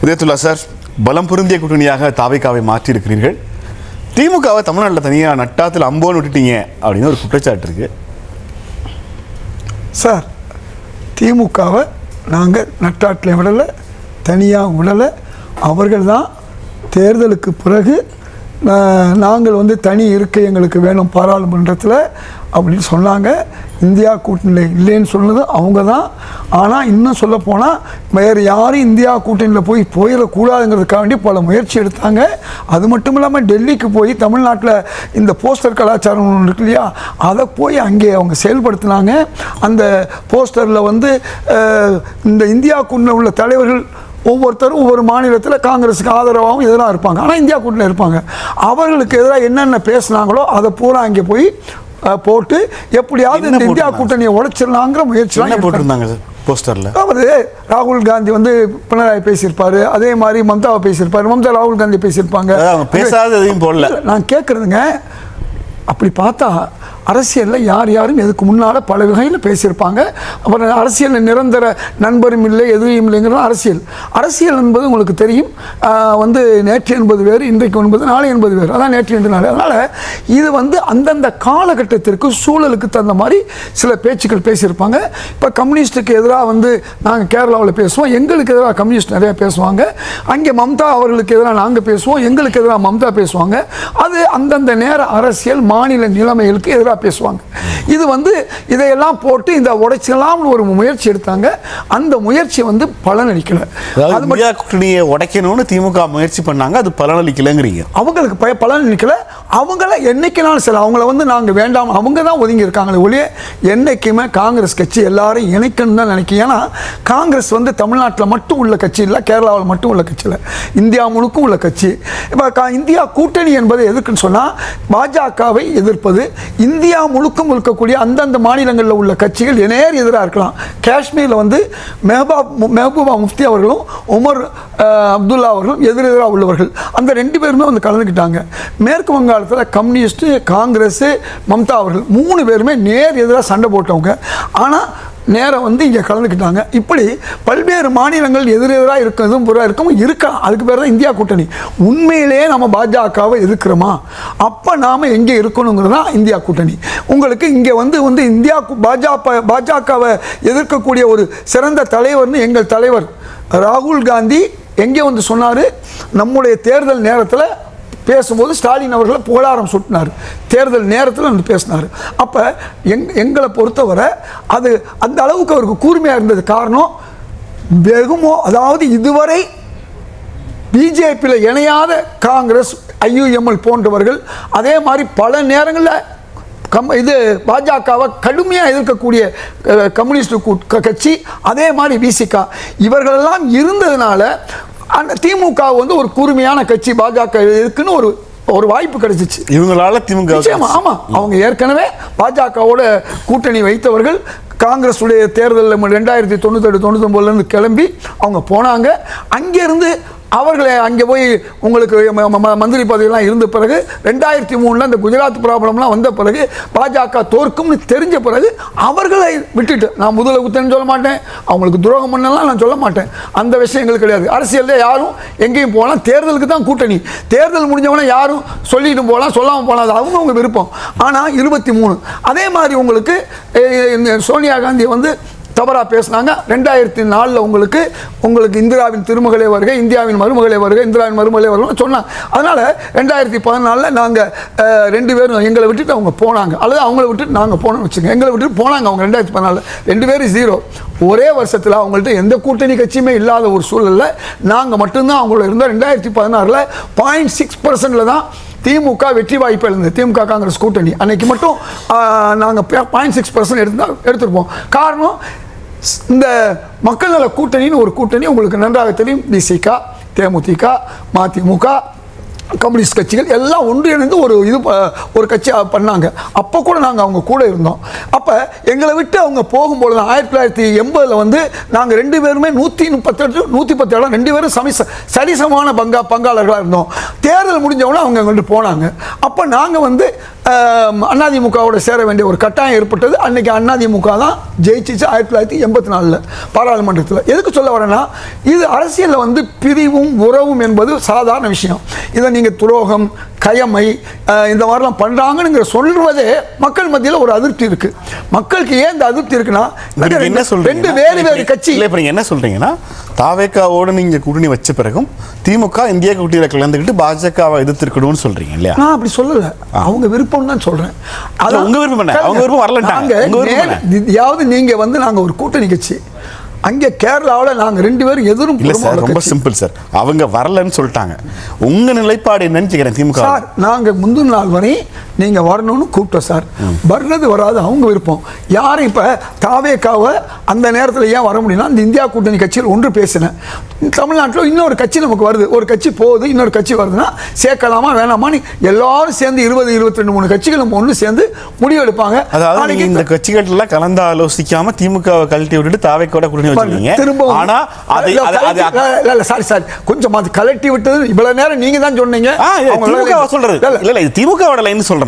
உதயத்துல்லா sir, பலம் பொருந்திய கூட்டணியாக தாவேகாவை மாற்றியிருக்கிறீர்கள். திமுகவை தமிழ்நாட்டில் தனியாக நட்டாத்தில் அம்போன்னு விட்டுட்டீங்க அப்படின்னு ஒரு குற்றச்சாட்டு இருக்கு சார். திமுகவை நாங்கள் நட்டாட்டில் விடலை, தனியாக விடலை. அவர்கள் தான் தேர்தலுக்கு பிறகு நாங்கள் தனி இருக்கை எங்களுக்கு வேணும் பாராளுமன்றத்தில் அப்படின்னு சொன்னாங்க. இந்தியா கூட்டணியில் இல்லைன்னு சொன்னது அவங்க தான். ஆனால் இன்னும் சொல்லப்போனால் வேறு யாரும் இந்தியா கூட்டணியில் போயிடக்கூடாதுங்கிறதுக்காண்டி பல முயற்சி எடுத்தாங்க. அது மட்டும் இல்லாமல் டெல்லிக்கு போய் தமிழ்நாட்டில் இந்த போஸ்டர் கலாச்சாரம் ஒன்று இருக்கு இல்லையா, அதை போய் அங்கே அவங்க செயல்படுத்தினாங்க. அந்த போஸ்டரில் இந்த இந்தியா கூட்டணியில் உள்ள தலைவர்கள் ஒவ்வொருத்தரும் ஒவ்வொரு மாநிலத்தில் காங்கிரஸுக்கு ஆதரவாகவும் எதிராக இருப்பாங்க. ஆனால் இந்தியா கூட்டணியில் இருப்பாங்க. அவர்களுக்கு எதிராக என்னென்ன பேசுனாங்களோ அதை பூரா அங்கே போய் போட்டு எப்படியாவது இந்த இந்தியா கூட்டணியை உடைச்சிடலாங்கிற முயற்சிலாம் போட்டிருந்தாங்க. போஸ்டரில் அவர் ராகுல் காந்தி பினராயி பேசியிருப்பாரு, அதே மாதிரி மம்தாவை பேசியிருப்பாரு, மம்தா ராகுல் காந்தி பேசியிருப்பாங்க. பேசாததையும் போடல. நான் கேட்குறதுங்க, அப்படி பார்த்தா அரசியலில் யாரும் எதுக்கு முன்னால் பல வகையில் பேசியிருப்பாங்க. அப்புறம் அரசியலில் நிரந்தர நண்பரும் இல்லை எதுவும் இல்லைங்கிறது அரசியல் என்பது உங்களுக்கு தெரியும். நேற்று என்பது வேறு, இன்றைக்கு என்பது நாளை என்பது வேறு. அதான் நேற்று என்று நாளை. அதனால் இது அந்தந்த காலகட்டத்திற்கு சூழலுக்கு தகுந்த மாதிரி சில பேச்சுக்கள் பேசியிருப்பாங்க. இப்போ கம்யூனிஸ்ட்டுக்கு எதிராக நாங்கள் கேரளாவில் பேசுவோம், எங்களுக்கு எதிராக கம்யூனிஸ்ட் நிறையா பேசுவாங்க. அங்கே மம்தா அவர்களுக்கு எதிராக நாங்கள் பேசுவோம், எங்களுக்கு எதிராக மம்தா பேசுவாங்க. அது அந்தந்த நேர அரசியல் மாநில நிலைமைகளுக்கு எதிராக பேசுவாங்க. இது இதையெல்லாம் போட்டு இந்த உடைச்சலாம்னு ஒரு முயற்சி எடுத்தாங்க. அந்த முயற்சி பலனளிக்கல. இந்தியா கூட்டணியை உடைக்கணும்னு திமுக முயற்சி பண்ணாங்க, அது பலனளிக்கலங்கிறீங்க. அவங்களுக்கு பலனளிக்கல. அவங்கள என்னைக்குனாலும் சரி, அவங்கள நாங்கள் வேண்டாம், அவங்க தான் ஒதுங்கி இருக்காங்களே ஒழிய என்னைக்குமே காங்கிரஸ் கட்சி எல்லாரும் இணைக்கணும்னு தான் நினைக்கிறேன். ஏன்னா காங்கிரஸ் தமிழ்நாட்டில் மட்டும் உள்ள கட்சி இல்லை, கேரளாவில் மட்டும் உள்ள கட்சி இல்லை, இந்தியா முழுக்கும் உள்ள கட்சி. இப்போ இந்தியா கூட்டணி என்பது எதுக்குன்னு சொன்னால் பாஜகவை எதிர்ப்பது. இந்தியா முழுக்கும் இருக்கக்கூடிய அந்தந்த மாநிலங்களில் உள்ள கட்சிகள் நேர் எதிராக இருக்கலாம். காஷ்மீரில் மெஹபூபா முஃப்தி அவர்களும் உமர் அப்துல்லா அவர்களும் எதிரெதிராக உள்ளவர்கள். அந்த ரெண்டு பேருமே கலந்துக்கிட்டாங்க. மேற்கு வங்காளத்தில் கம்யூனிஸ்ட், காங்கிரஸ், மம்தா அவர்கள் 3 பேருமே நேர் எதிராக சண்டை போட்டவங்க. ஆனால் நேரம் இங்கே கலந்துக்கிட்டாங்க. இப்படி பல்வேறு மாநிலங்கள் எதிரெதிராக இருக்கிறதும் இருக்கலாம். அதுக்கு பேர் தான் இந்தியா கூட்டணி. உண்மையிலேயே நம்ம பாஜகவை எதிர்க்கிறோமா, அப்போ நாம் எங்கே இருக்கணுங்கிறது தான் இந்தியா கூட்டணி. உங்களுக்கு இங்கே இந்தியா பாஜகவை எதிர்க்கக்கூடிய ஒரு சிறந்த தலைவர்னு எங்கள் தலைவர் ராகுல் காந்தி எங்கே சொன்னார், நம்முடைய தேர்தல் நேரத்தில் பேசும்போது ஸ்டாலின் அவர்களை புகழாரம் சுட்டினார். தேர்தல் நேரத்தில் பேசினார். அப்போ எங்களை பொறுத்தவரை அது அந்த அளவுக்கு அவருக்கு கூர்மையாக இருந்தது. காரணம் அதாவது இதுவரை பிஜேபியில் இணையாத காங்கிரஸ், ஐயுஎம்எல் போன்றவர்கள், அதே மாதிரி பல நேரங்களில் பாஜகவை கடுமையாக எதிர்க்கக்கூடிய கம்யூனிஸ்ட் கட்சி, அதே மாதிரி விசிகா, இவர்களெல்லாம் இருந்ததுனால அந்த திமுக ஒரு கூர்மையான கட்சி பாஜக இருக்குன்னு ஒரு வாய்ப்பு கிடைச்சிச்சு இவங்களால. திமுக ஆமா, அவங்க ஏற்கனவே பாஜகவோட கூட்டணி வைத்தவர்கள். காங்கிரஸ் உடைய தேர்தலில் 1998-99 கிளம்பி அவங்க போனாங்க. அங்கிருந்து அவர்களை அங்கே போய் உங்களுக்கு மந்திரி பதவியெல்லாம் இருந்த பிறகு 2003 அந்த குஜராத் ப்ராப்ளம்லாம் வந்த பிறகு பாஜக தோற்கும்னு தெரிஞ்ச பிறகு அவர்களை விட்டுட்டு, நான் முதல்ல குத்தன்னு சொல்ல மாட்டேன், அவங்களுக்கு துரோகம் பண்ணலாம் நான் சொல்ல மாட்டேன், அந்த விஷயம் எங்களுக்கு கிடையாது. அரசியலில் யாரும் எங்கேயும் போகலாம், தேர்தலுக்கு தான் கூட்டணி. தேர்தல் முடிஞ்சவொடனே யாரும் சொல்லிட்டு போகலாம், சொல்லாமல் போகலாம், அது அவங்க விருப்பம். ஆனால் 23 அதே மாதிரி உங்களுக்கு சோனியா காந்தி தவறாக பேசினாங்க. 2004 உங்களுக்கு இந்திராவின் திருமகளே வருக, இந்தியாவின் மருமகளே வருக, இந்திராவின் மருமகளே வருகன்னு சொன்னாங்க. அதனால் 2014 நாங்கள் 2 பேரும் எங்களை விட்டுட்டு அவங்க போனாங்க, அல்லது அவங்கள விட்டுட்டு நாங்கள் போனோம்னு வச்சுக்கோங்க. எங்களை விட்டுட்டு போனாங்க அவங்க 2014. 2 பேரும் 0. ஒரே வருஷத்தில் அவங்கள்ட்ட எந்த கூட்டணி கட்சியுமே இல்லாத ஒரு சூழலில் நாங்கள் மட்டும்தான் அவங்கள இருந்தோம். 2016 0.6% தான் திமுக வெற்றி வாய்ப்பு இருந்தது. திமுக காங்கிரஸ் கூட்டணி அன்னைக்கு மட்டும் நாங்கள் 0.6% எடுத்திருப்போம். காரணம், இந்த மக்கள் நல கூட்டணின்னு ஒரு கூட்டணி உங்களுக்கு நன்றாக தெரியும். விசிக, தேமுதிக, மதிமுக, கம்யூனிஸ்ட் கட்சிகள் எல்லாம் ஒன்றிணைந்து ஒரு கட்சி பண்ணாங்க. அப்போ கூட நாங்கள் அவங்க கூட இருந்தோம். அப்போ எங்களை விட்டு அவங்க போகும்பொழுது 1980 வந்து நாங்கள் 2 பேருமே 137 இடம் 2 பேரும் சரிசமான பங்காளர்களாக இருந்தோம். தேர்தல் முடிஞ்சவொன்னே அவங்க எங்கள்கிட்ட போனாங்க. அப்போ நாங்கள் வந்து அதிமுகவோட சேர வேண்டிய ஒரு கட்டாயம் ஏற்பட்டது. அன்னைக்கு அதிமுக தான் ஜெயிச்சிச்சு 1984 பாராளுமன்றத்தில். எதுக்கு சொல்ல வரேன்னா, இது அரசியலில் வந்து பிரிவும் உறவும் என்பது சாதாரண விஷயம். இதை நீங்கள் துரோகம், கயமை இந்த மாதிரிலாம் பண்ணுறாங்கன்னு சொல்வதே மக்கள் மத்தியில் ஒரு அதிருப்தி இருக்கு. மக்களுக்கு ஏன் இந்த அதிருப்தி இருக்குன்னா, என்ன சொல்றீங்க, 2 வேறு கட்சி. இப்போ நீங்க என்ன சொல்றீங்கன்னா, தாவேக்காவோட நீங்க கூட்டணி வச்ச பிறகும் திமுக இந்தியா கூட்டணியில் கலந்துக்கிட்டு பாஜகவை எதிர்த்திருக்கணும்னு சொல்றீங்க இல்லையா? நான் அப்படி சொல்லல, அவங்க விருப்பம் தான் சொல்றேன். அது உங்க விருப்பம் என்ன? அவங்க விருப்பம் வரலன்றாங்க. யாவது நீங்க வந்து நாங்க ஒரு கூட்டணி கட்சி, அங்கே கேரளாவில் நாங்கள் 2 பேரும் எதிரும் இல்லை சார். ரொம்ப சிம்பிள் சார், அவங்க வரலன்னு சொல்லிட்டாங்க. உங்க நிலைப்பாடு என்னன்னு கேட்குறேன். திமுக சார் நாங்கள் முந்தின நாள் வரை நீங்கள் வரணும்னு கூப்பிட்டோம் சார். வர்றது வராது அவங்க விருப்பம். யாரும் இப்போ தாவேக்காவை அந்த நேரத்தில் ஏன் வர முடியும்னா, இந்த இந்தியா கூட்டணி கட்சியில் ஒன்று பேசினேன். தமிழ்நாட்டில் இன்னொரு கட்சி நமக்கு வருது, ஒரு கட்சி போகுது, இன்னொரு கட்சி வருதுன்னா சேர்க்கலாமா வேணாமான்னு எல்லாரும் சேர்ந்து 20-22-23 கட்சிகள் நம்ம ஒன்று சேர்ந்து முடிவு எடுப்பாங்க. அதாவது இந்த கட்சிகள்லாம் கலந்து ஆலோசிக்காம திமுக கழட்டி விட்டுட்டு தாவேக்கோட கூட்டணி கொஞ்சம் கலட்டி விட்டது இவ்வளவு நேரம் நீங்க தான் சொன்னீங்க. திமுக லைன் சொல்றேன்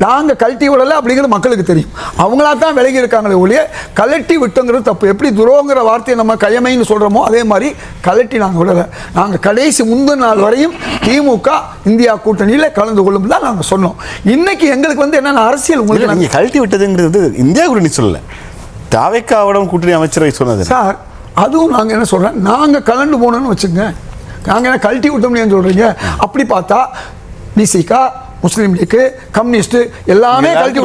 நாங்க கழட்டி விடல அப்படிங்கிறது மக்களுக்கு தெரியும். அவங்களா தான் விலகி இருக்காங்களே ஒழிய கலட்டி விட்டுங்கிறது தப்பு. எப்படி துரோகங்கிற வார்த்தையை நம்ம கயமைன்னு சொல்றோமோ அதே மாதிரி கலட்டி நாங்க விடல. நாங்க கடைசி முந்தின நாள் வரையும் திமுக இந்தியா கூட்டணியில் கலந்து கொள்ளும் தான் நாங்க சொன்னோம். இன்னைக்கு எங்களுக்கு வந்து என்னென்ன அரசியல் உங்களுக்கு நீங்க கழட்டி விட்டதுங்கிறது இந்தியா கூட்டணி சொல்லல, தாவேக்காவோட கூட்டணி அமைச்சரை சொன்னது சார். அதுவும் நாங்கள் என்ன சொல்கிறேன், நாங்கள் கலந்து போனோன்னு வச்சுங்க, நாங்கள் என்ன கழட்டி விட்டோம்னு சொல்கிறீங்க. அப்படி பார்த்தா விசிகா, முஸ்லீம் லீக், கம்யூனிஸ்ட் எல்லாமே கழட்டி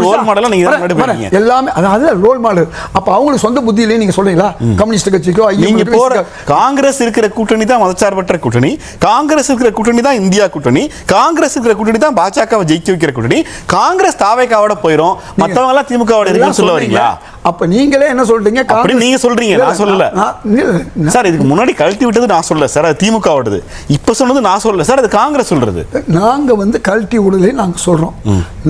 எல்லாமே, அதாவது ரோல் மாடல். அப்போ அவங்களுக்கு சொந்த புத்தியிலே நீங்கள் சொல்றீங்களா? கம்யூனிஸ்ட் கட்சிக்கோ நீங்க போற காங்கிரஸ் இருக்கிற கூட்டணி தான் மதச்சார்பற்ற கூட்டணி, காங்கிரஸ் இருக்கிற கூட்டணி தான் இந்தியா கூட்டணி, காங்கிரஸ் இருக்கிற கூட்டணி தான் பாஜகவை ஜெயிக்க வைக்கிற கூட்டணி. காங்கிரஸ் தாவேக்காவோட போயிடும், மற்றவங்க எல்லாம் திமுகவோட இருக்குன்னு சொல்ல வரீங்களா? அப்ப நீங்களே என்ன சொல்றீங்க? அப்படி நீங்க சொல்றீங்க, நான் சொல்லல சார். இதுக்கு முன்னாடி கழட்டி விட்டது நான் சொல்லல சார், அது திமுகவோடது. இப்ப சொன்னது நான் சொல்லல சார், அது காங்கிரஸ் சொல்றது. நாங்க வந்து கழட்டி விடலை நாங்க சொல்றோம்.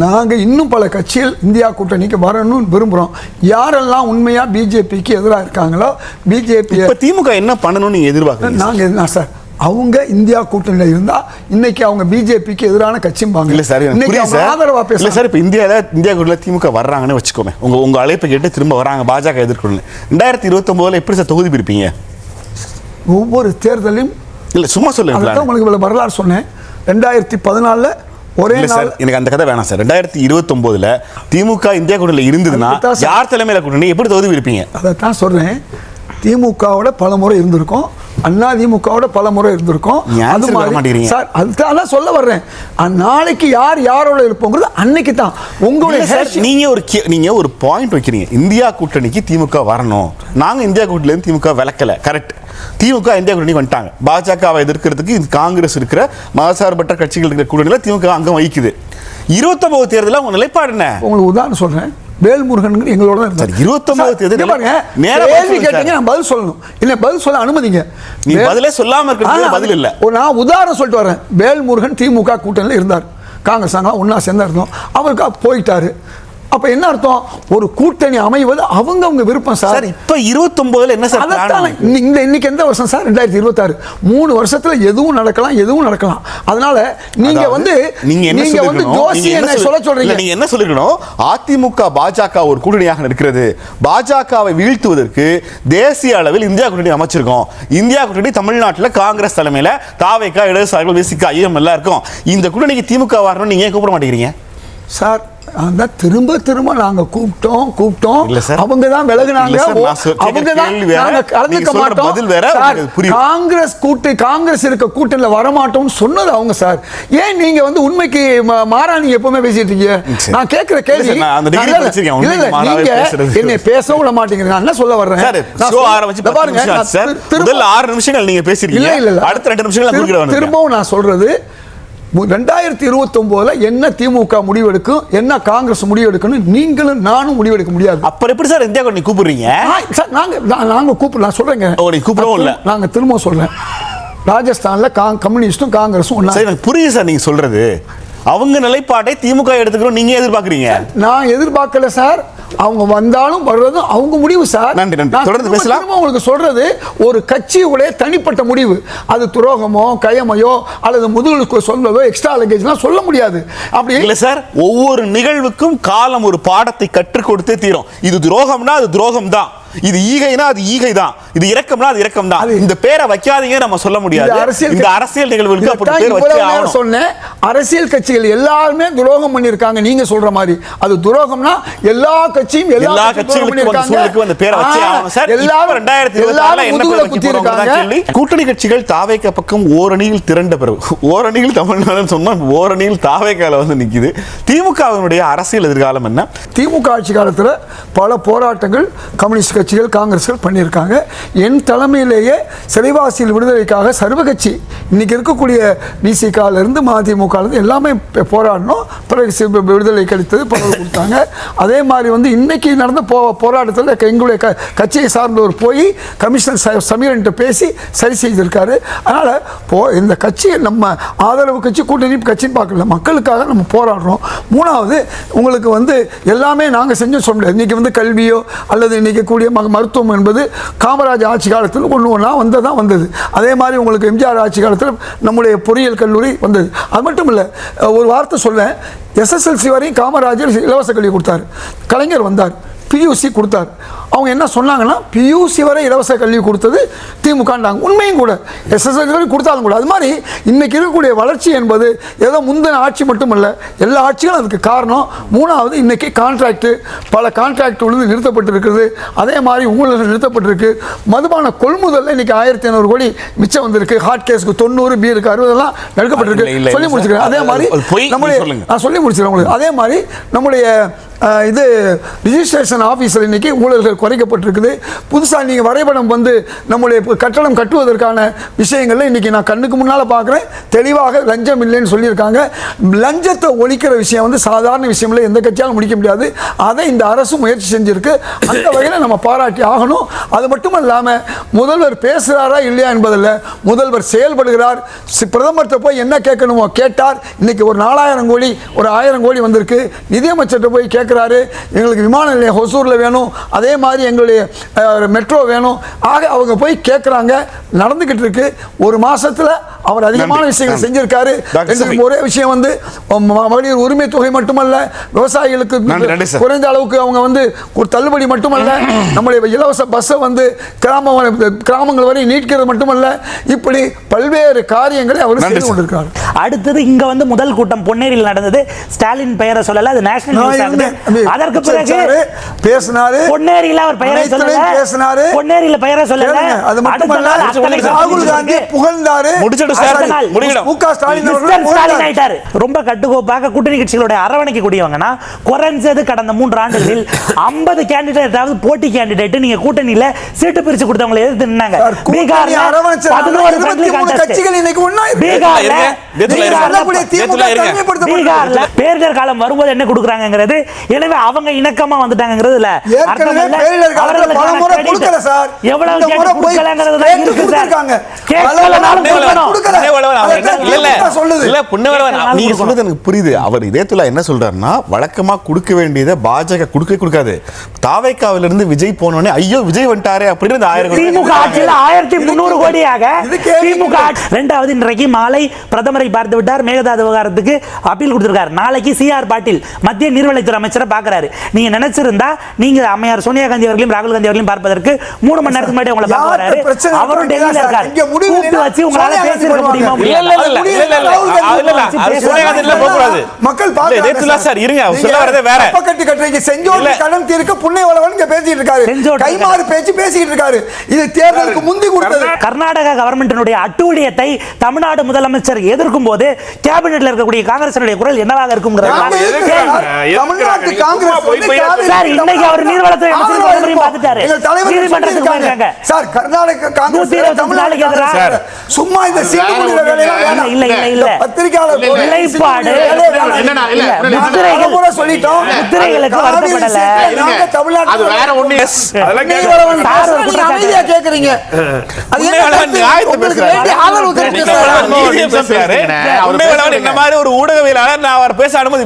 நாங்க இன்னும் பல கட்சிகள் இந்தியா கூட்டணிக்கு வரணும்னு விரும்புறோம். யாரெல்லாம் உண்மையா பிஜேபிக்கு எதிராக இருக்காங்களோ, பிஜேபி திமுக என்ன பண்ணணும்னு நீங்க எதிர்பார்க்கறீங்க? நாங்க என்ன சார், அவங்க இந்தியா கூட்டணியில் இருந்தா இன்னைக்கு அவங்க பிஜேபிக்கு எதிரான கட்சிம்பாங்க. இல்ல சார், இன்னைக்கு ஆதரவா பேசல சார். இப்போ இந்தியா கூட்டணியில் திமுக வர்றாங்கன்னு வச்சுக்கோமே, உங்க அழைப்பு கேட்டு திரும்ப வராங்க பாஜக எதிர்க்கணும். 2029 எப்படி சார் தொகுதி பிரிப்பீங்க? ஒவ்வொரு தேர்தலையும் இல்ல சும்மா சொல்லுங்க, உங்களுக்கு வரலாறு சொன்னேன். 2014 ஒரே நாள். எனக்கு அந்த கதை வேணாம் சார். 2029 திமுக இந்தியா கூட்டணியில் இருந்ததுன்னா யார் தலைமையில கூட்டணி எப்படி தொகுதி பிரிப்பீங்க? அதைத்தான் சொல்றேன். திமுகவோட பல முறை இருந்திருக்கும், அதிமுகவோட பல முறை இருந்திருக்கும். அது மாதிரி சார், அதுதான் சொல்ல வர்றேன். நாளைக்கு யார் யாரோட இருப்போங்கிறது அன்னைக்கு தான் உங்களுடைய. நீங்க ஒரு பாயிண்ட் வைக்கிறீங்க, இந்தியா கூட்டணிக்கு திமுக வரணும், நாங்க இந்தியா கூட்டணியில திமுக விளக்கல. கரெக்ட், திமுக இந்தியா கூட்டணி வந்துட்டாங்க. பாஜகவை எதிர்க்கிறதுக்கு காங்கிரஸ் இருக்கிற மதசார்பற்ற கட்சிகள் இருக்கிற கூட்டணியில திமுக அங்கம் வகிக்குது. 29 தேர்தலில் உங்க நிலைப்பாடு என்ன? உங்களுக்கு உதாரணம் சொல்றேன். வேல்முருகன் எங்களோட இருந்தார். 29 தேர்தல் கேள்வி கேட்டீங்க, நான் பதில் சொல்லணும். இல்ல பதில் சொல்ல அனுமதிங்க. நீ பதிலே சொல்லாம இருக்கிறது பதில் இல்ல. நான் உதாரணம் சொல்லிட்டு வரேன். வேல்முருகன் திமுக கூட்டணியில் இருந்தார், காங்கிரஸ் ஒன்னா சேர்ந்தா இருந்தோம், அவருக்கு போயிட்டாரு. அப்ப என்ன அர்த்தம்? ஒரு கூட்டணி அமைவது அவங்க விருப்பம் சார். இப்ப 29 என்ன சார்? இன்னைக்கு எந்த வருஷம் சார்? 2026. 3 வருஷத்துல எதுவும் நடக்கலாம். அதனால நீங்க வந்து ஜோசியனை சொல்ல சொல்றீங்க. நீங்க என்ன சொல்லிருக்கணும்? அதிமுக பாஜக ஒரு கூட்டணியாக இருக்கிறது, பாஜகவை வீழ்த்துவதற்கு தேசிய அளவில் இந்தியா கூட்டணி அமைச்சிருக்கோம். இந்தியா கூட்டணி தமிழ்நாட்டில் காங்கிரஸ் தலைமையில தாவேகா, இடதுசாரிகள், விசிகா, ஐஎம் எல்லாம் இருக்கும். இந்த கூட்டணிக்கு திமுக வரணும்னு நீங்க கூப்பிட மாட்டேங்கிறீங்க சார்? அதான் திரும்ப நாங்க கூப்பிட்டோம், அவங்க தான் விலகுனாங்க. அவங்க தான் நாங்க கலந்துக்க மாட்டோம். காங்கிரஸ் இருக்க கூட்டணியில வர மாட்டோம்னு சொன்னது அவங்க சார். ஏன் நீங்க வந்து உண்மைக்கு மாறா நீங்க எப்பவுமே பேசிட்டு இருக்கீங்க? நான் கேட்கிற கேள்வி, நீங்க என்னை பேச விட மாட்டேங்கிறீங்க. என்ன சொல்ல வர்றேன் பாருங்க. முதல்ல 6 நிமிஷங்கள் நீங்க பேசுறீங்க, அடுத்த 2 நிமிஷங்கள் திரும்பவும் நான் சொல்றது, 2029 என்ன திமுக முடிவெடுக்கும், என்ன காங்கிரஸ் முடிவெடுக்கணும், நீங்களும் நானும் முடிவெடுக்க முடியாது. அப்புறம் எப்படி சார் இந்தியா கூட்டணி கூப்பிடுறீங்க? நாங்க கூப்பிடலாம் சொல்றேங்க. கூப்பிடவும் இல்ல. நாங்க திரும்ப சொல்றேன், ராஜஸ்தான்ல கம்யூனிஸ்டும் காங்கிரஸும் ஒண்ணா. எனக்கு புரியுது சார் நீங்க சொல்றது. அவங்க நிலைப்பாட்டை திமுக எடுத்துக்கிறோம் நீங்க எதிர்பார்க்கறீங்க. நான் எதிர்பார்க்கல சார். அவங்க வந்தாலும் வர்றதும் அவங்க முடிவு சார். நன்றி, நன்றி. நான் தொடர்ந்து பேசலாம். திரும்ப உங்களுக்கு சொல்றது ஒரு கட்சியுடைய தனிப்பட்ட முடிவு. அது துரோகமோ கயமையோ அல்லது முதுகுக்கு சொல்வதோ எக்ஸ்ட்ரா லக்கேஜ்லாம் சொல்ல முடியாது. அப்படி இல்ல சார், ஒவ்வொரு நிகழ்வுக்கும் காலம் ஒரு பாடத்தை கற்றுக் கொடுத்தே தீரும். இது துரோகம்னா அது துரோகம் தான், இது ஈகைனா அது ஈகை தான், இது இரக்கம்னா அது இரக்கம் தான். இந்த பேரை வைக்காதீங்க நம்ம சொல்ல முடியாது. இந்த அரசியல் நிகழ்வுகளுக்கு அப்படி பேர் வச்சே ஆகணும். சொன்னேன், அரசியல் கட்சிகள் எல்லாருமே துரோகம் பண்ணிருக்காங்க. நீங்க சொல்ற மாதிரி அது துரோகம்னா எல்லா கட்சியும் எல்லா கட்சிகளுக்கும் அந்த பேரை வச்சே ஆகணும் சார். எல்லாரும் 2024 என்ன பேர் வைக்க போறாங்க கேள்வி. கூட்டணி கட்சிகள் தாவேக பக்கம் ஓரணியில் திரண்ட பிறகு ஓரணியில் தமிழ்நாடு சொன்னா ஓரணியில் தாவேகால வந்து நிக்குது. திமுகவினுடைய அரசியல் எதிர்காலம் என்ன? திமுக ஆட்சி காலத்தில் பல போராட்டங்கள் கம்யூனிஸ்ட் கட்சிகள் காங்கிரஸ்கள் பண்ணியிருக்காங்க. என் தலைமையிலேயே சிறைவாசியில் விடுதலைக்காக சர்வகட்சி இன்னைக்கு இருக்கக்கூடிய டிசிகாலிருந்து மதிமுகலேருந்து எல்லாமே போராடணும். பிறகு விடுதலை கழித்தது பரவல் கொடுத்தாங்க. அதே மாதிரி வந்து இன்னைக்கு நடந்த போராட்டத்தில் எங்களுடைய கட்சியை சார்ந்தவர் போய் கமிஷனர் சமீரன்ட்ட பேசி சரி செய்திருக்காரு. அதனால் இந்த கட்சியை நம்ம ஆதரவு கட்சி கூட்டணி கட்சின்னு பார்க்கல, மக்களுக்காக நம்ம போராடுறோம். மூணாவது உங்களுக்கு வந்து எல்லாமே நாங்கள் செஞ்சு சொல்ல முடியாது. இன்னைக்கு வந்து கல்வியோ அல்லது இன்னைக்கு கூடிய மருத்துவம் என்பது காமராஜ் ஆட்சி காலத்தில் ஒன்று ஒன்றா வந்தது. அதே மாதிரி உங்களுக்கு எம்ஜிஆர் ஆட்சி காலத்தில் நம்முடைய பொறியியல் கல்லூரி வந்தது. அது மட்டும் இல்லை, ஒரு வார்த்தை சொல்லேன், SSLC வரையும் காமராஜர் இலவச கல்வி கொடுத்தார். கலைஞர் வந்தார், PUC கொடுத்தார். அவங்க என்ன சொன்னாங்கன்னா PUC வரை இலவச கல்வி கொடுத்தது திமுகண்டாங்க. உண்மையும் கூட, SSLC வரை கொடுத்தாலும் கூட. அது மாதிரி இன்னைக்கு இருக்கக்கூடிய வளர்ச்சி என்பது ஏதோ முந்தின ஆட்சி மட்டுமல்ல, எல்லா ஆட்சிகளும் அதுக்கு காரணம். மூணாவது, இன்னைக்கு கான்ட்ராக்ட் பல கான்ட்ராக்ட் வந்து நிறுத்தப்பட்டிருக்கிறது. அதே மாதிரி ஊழல்கள் நிறுத்தப்பட்டிருக்கு. மதுபான கொள்முதல் இன்னைக்கு 1500 கோடி மிச்சம் வந்திருக்கு. ஹாட் கேஸ்க்கு 90, பீருக்கு 60 எல்லாம் நடுக்கப்பட்டிருக்கு. சொல்லி முடிச்சுக்கிறேன். அதே மாதிரி நான் சொல்லி முடிச்சுக்கிறேன் உங்களுக்கு. அதே மாதிரி நம்முடைய இது ரிஜிஸ்ட்ரேஷன் ஆஃபீஸில் இன்னைக்கு ஊழல்கள் குறைக்கப்பட்டிருக்குது. புதுசாக நீங்கள் வரைபடம் வந்து நம்முடைய கட்டணம் கட்டுவதற்கான விஷயங்கள்ல இன்னைக்கு நான் கண்ணுக்கு முன்னால் பார்க்குறேன். தெளிவாக லஞ்சம் இல்லைன்னு சொல்லியிருக்காங்க. லஞ்சத்தை ஒழிக்கிற விஷயம் வந்து சாதாரண விஷயம் இல்லை, எந்த கட்சியாலும் முடிக்க முடியாது. அதை இந்த அரசு முயற்சி செஞ்சிருக்கு. அந்த வகையில் நம்ம பாராட்டி ஆகணும். அது மட்டும் இல்லாமல் முதல்வர் பேசுகிறாரா இல்லையா என்பதில் முதல்வர் செயல்படுகிறார். பிரதமர்கிட்ட போய் என்ன கேட்கணுமோ கேட்டார். இன்னைக்கு ஒரு 4000 கோடி ஒரு 1000 கோடி வந்திருக்கு. நிதியமைச்சர்கிட்ட போய் கேட்குறாரு, எங்களுக்கு விமான நிலையம் ஹொசூரில் வேணும், அதே மாதிரி எங்களுடைய மெட்ரோ வேணும். ஆக அவங்க போய் கேட்குறாங்க, நடந்துக்கிட்டு இருக்கு. ஒரு மாசத்துல அவர் அதிகமான விஷயங்கள் செஞ்சிருக்காரு. ஒரே விஷயம் வந்து மகளிர் உரிமை தொகை மட்டுமல்ல, விவசாயிகளுக்கு குறைந்த அளவுக்கு அவங்க வந்து ஒரு தள்ளுபடி மட்டுமல்ல, நம்முடைய இலவச பஸ்ஸை வந்து கிராமங்கள் வரை நீட்கிறது மட்டுமல்ல, இப்படி பல்வேறு காரியங்களை அவர் செய்து கொண்டிருக்கார். அடுத்தது இங்க வந்து முதல் கூட்டம் பொன்னேரியில் நடந்தது. ஸ்டாலின் பெயரை சொல்லல, அது நேஷனல் நியூஸ் ஆகுது. அதற்கு பிறகு பேசினாரு, பொன்னேரியில் அவர் பெயரை சொல்லல, பேசினாரு, பொன்னேரியில் பெயரை சொல்லல. அது மட்டுமல்ல, ராகுல் காந்தி புகழ்ந்தாரு. ரொம்ப கட்டுக்கோப்பாக கூட்டணி கட்சிகளோட அரவணைக்கக்கூடியவங்கன்னா குறைஞ்சது கடந்த 3 ஆண்டுகளில் 50 கேண்டிடேட் போட்டி கேண்டிடேட் நீங்க கூட்டணியில சீட்டு பிரிச்சு கொடுத்தவங்களை எதிர்த்து நின்னாங்க. பீகார்ல 11 ஃப்ரெண்ட்லி கட்சிகள் இன்னைக்கு ஒண்ணா பீகார்ல பேரிடர் காலம் வரும்போது என்ன கொடுக்குறாங்கிறது, எனவே அவங்க இணக்கமா வந்துட்டாங்கிறது இல்ல. எவ்வளவு புரியுது. அவர் இதயத்துல என்ன சொல்றாருன்னா, வழக்கமா கொடுக்க வேண்டியதை பாஜக கொடுக்காது. தாவேகாவிலிருந்து விஜய் போனோடனே ஐயோ விஜய் வந்துட்டாரே அப்படின்னு 1000 திமுக ஆட்சியில் 1300 கோடியாக திமுக. இரண்டாவது, இன்றைக்கு மாலை பிரதமரை பார்த்து விட்டார். மேகதாது விவகாரத்துக்கு அப்பீல் கொடுத்திருக்கார். நாளைக்கு CR பாட்டீல் மத்திய நீர்வளத்துறை அமைச்சரை பார்க்கிறாரு. நீங்க நினைச்சிருந்தா நீங்க அம்மையார் சோனியா காந்தி அவர்களையும் ராகுல் காந்தி அவர்களையும் பார்ப்பதற்கு 3 மணி நேரத்துக்கு முன்னாடி உங்களை பார்க்கறாரு. அவரும் டெல்லியில இருக்கார். கூப்பிட்டு வச்சு உங்களால பேசிக்க முடியுமா? சோனியா காந்தி இல்ல போக கூடாது. மக்கள் பாருங்க சார், இருங்க, சொல்ல வரதே வேற. பக்கத்து கட்டுரைக்கு செஞ்சோட கடன் தீர்க்க புண்ணை வளவன் இங்க பேசிட்டு இருக்காரு. கைமாறு பேச்சு பேசிட்டு இருக்காரு. இது தேர்தலுக்கு முந்தி கொடுத்தது. கர்நாடக கவர்மெண்டினுடைய அட்டூழியத்தை தமிழ்நாடு முதலமைச்சர் எதிர்க்கும் போது கேபினெட்ல இருக்கக்கூடிய காங்கிரஸினுடைய குரல் என்னவாக இருக்கும்ங்கறது தமிழ்நாட்டு காங்கிரஸ் சார் இன்னைக்கு அவர் நீர்வளத்துறை அமைச்சர் அவரையும் பார்த்துட்டாரு. நீதிமன்றத்துக்கு போயிருக்காங்க சார். கர்நாடக காங்கிரஸ் தமிழ்நாட்டுக்கு எதிராக சும்மா இந்த சீட்டு குடிக்கிற வேலைய வேண்டாம். இல்ல பத்திரிகையாளர் நிலைப்பாடு என்னன்னா இல்ல முத்திரைகள் கூட சொல்லிட்டோம். முத்திரைகளுக்கு வருத்தப்படல. நாங்க தமிழ்நாடு அது வேற ஒண்ணு. அதெல்லாம் கேக்குறீங்க, அமைதியா கேக்குறீங்க. அது என்ன நியாயத்தை பேசுறாரு? ஆதரவு தெரிவிக்கிறாரு. என்ன மாதிரி ஒரு ஊடகவியலாளர் நான் அவர் பேச அனுமதி